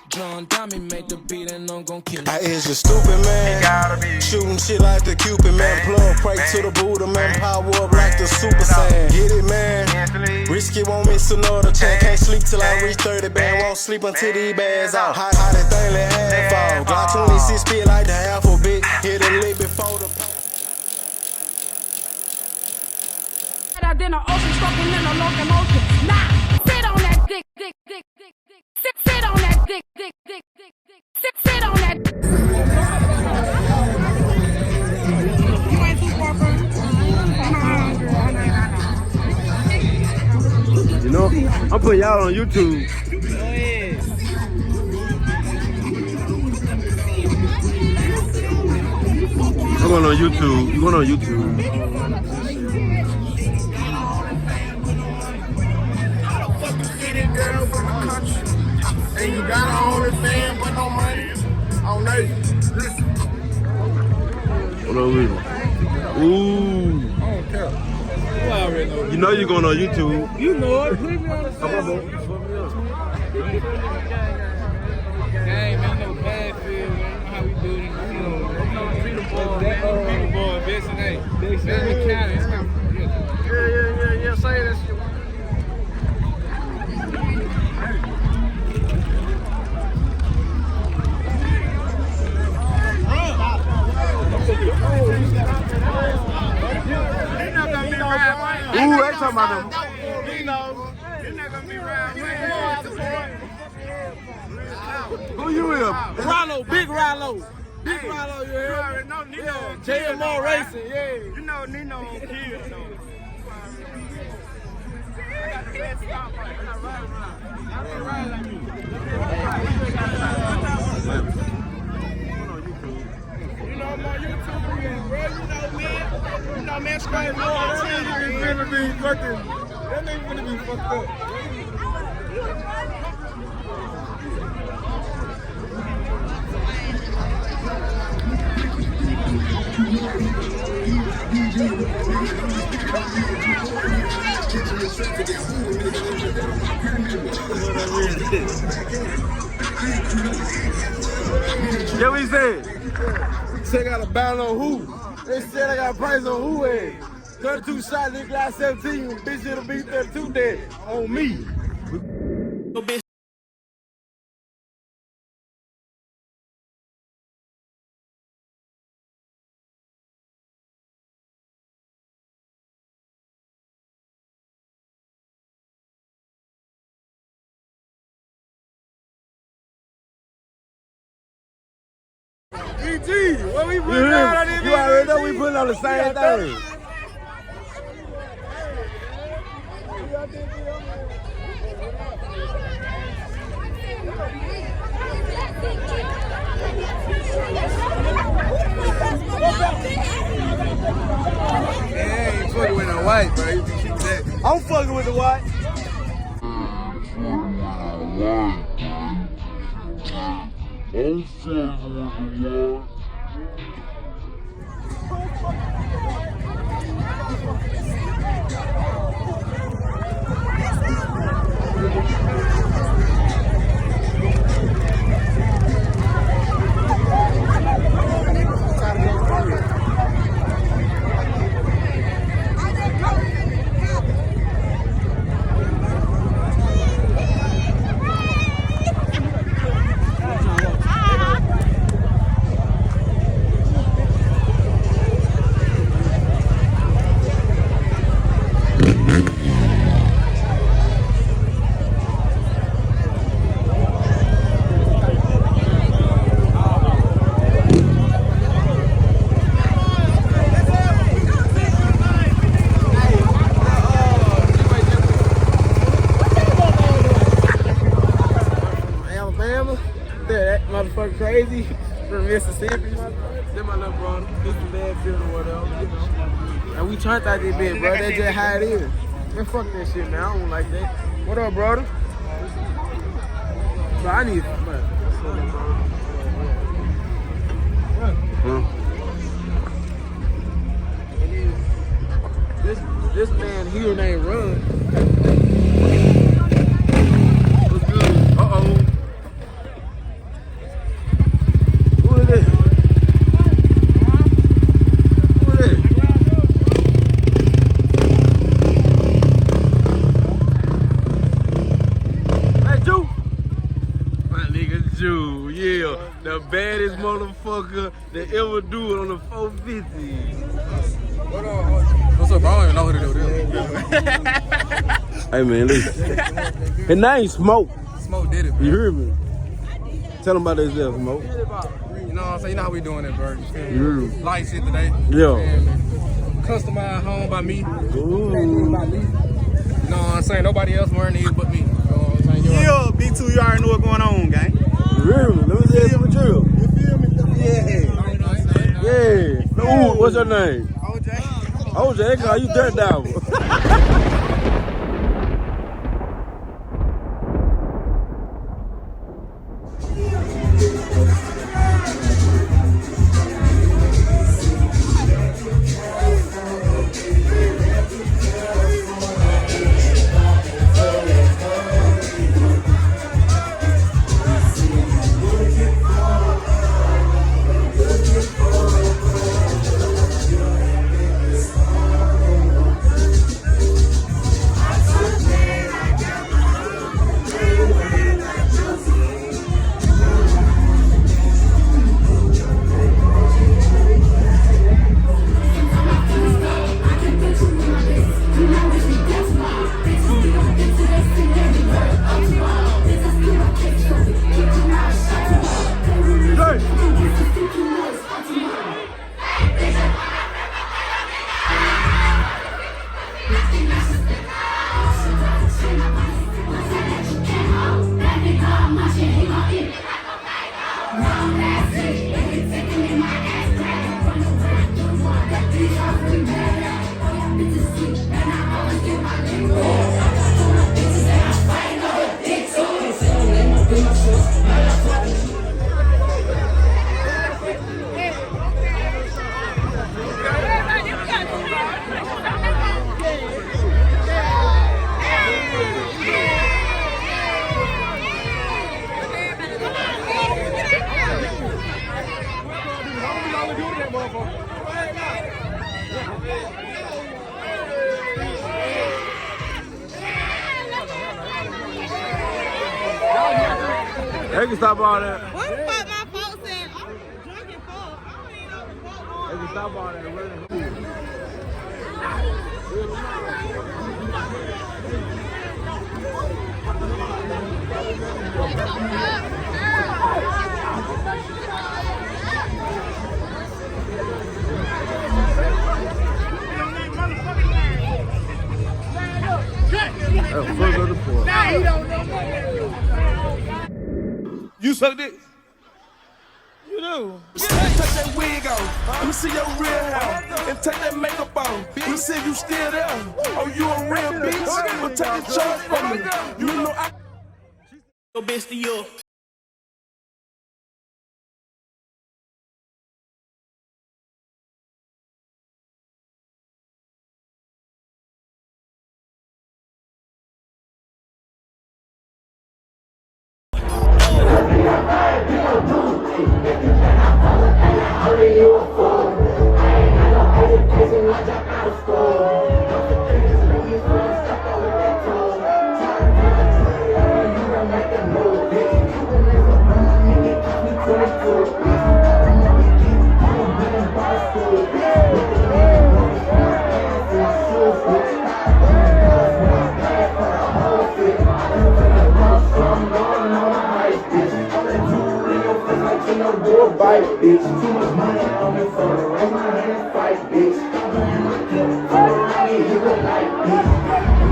John Diamond made the beat and I'm gon' kill it. I is a stupid man, shooting shit like the Cupid man. Plug break to the Buddha man, power up like the Super Saiyan. Get it man, risky won't miss another chance. Can't sleep till I reach 30 band, won't sleep until these bands out. How that thing let half fall. Glock 26 spit like the alphabet, hit a lick before the Better than an ocean stroking in a locomotion. Nah, sit on that dick. Sit on that dick. Sit on that. You ain't too far from me. You know, I'm putting y'all on YouTube. Go ahead. I'm going on YouTube. You going on YouTube? Girl from the country, and you got an OnlyFans but no money. Oh no, listen. What are we? Ooh. I don't care. You already know. You know you're going on YouTube. You know it. Put me on the side. Gang, man, no Bassfield, man. You know how we do it. You know, Freedom Boy, Vincent, hey. Family County. Yeah, say that shit. Ooh, they talking about them. You're not gonna be around. Who you is? Rollo, big Rollo. Big Rollo, you You heard? already know Nino. JMO Racing, yeah. You know Nino on kill, though. You know I'm on YouTube, bro. You know, man, straight more. That nigga finna be fucking. That nigga finna be fucked up. Yeah, what he said? Said I got a battle on who? They said I got a price on who ass. 32 shot, nigga got 17. Bitch, it'll be 32 dead on me. EG, what we putting down on this? You already know we putting on the same thing. Yeah, ain't fucking with no white, bro. You can keep that. I'm fucking with the white. Motherfucker crazy from Mississippi. Then my little brother, this is Bassfield or whatever, you know. And we turned out this bitch, bro. That's just how it is. Man, fuck that shit, man. I don't like that. What up, brother? Bro, I need, bro. This man you. Yeah, the baddest motherfucker that ever do it on the 450. What's up, bro? I don't even know who to do this. Hey man, listen. His name Smoke. Smoke did it, bro. You hear me? Tell him about this there, Smoke. You know what I'm saying? You know how we doing it, bro. You feel me? Yeah. Light shit today. Yeah. Customized home by me. Ooh. You know what I'm saying? Nobody else wearing these but me. You know what I'm saying? Yeah, B2, you already know what's going on, gang. You hear me? Let me tell you what you. You feel me? Yeah. Yeah. Ooh, what's your name? OJ. OJ, they call you Dirt Dabble. They can stop all that. What the fuck my folks said? I'm drunk and full. I don't even know the fuck. They can stop all that. You suck dick? You do. Take that wig off. Let me see your real hair. And take that makeup off. Let me see if you still there. Oh, you a real bitch? But take the charge from me. You know I. Your bitch to you. Fight, bitch. Too much money on me for the raise my hands, fight, bitch. He look like, bitch.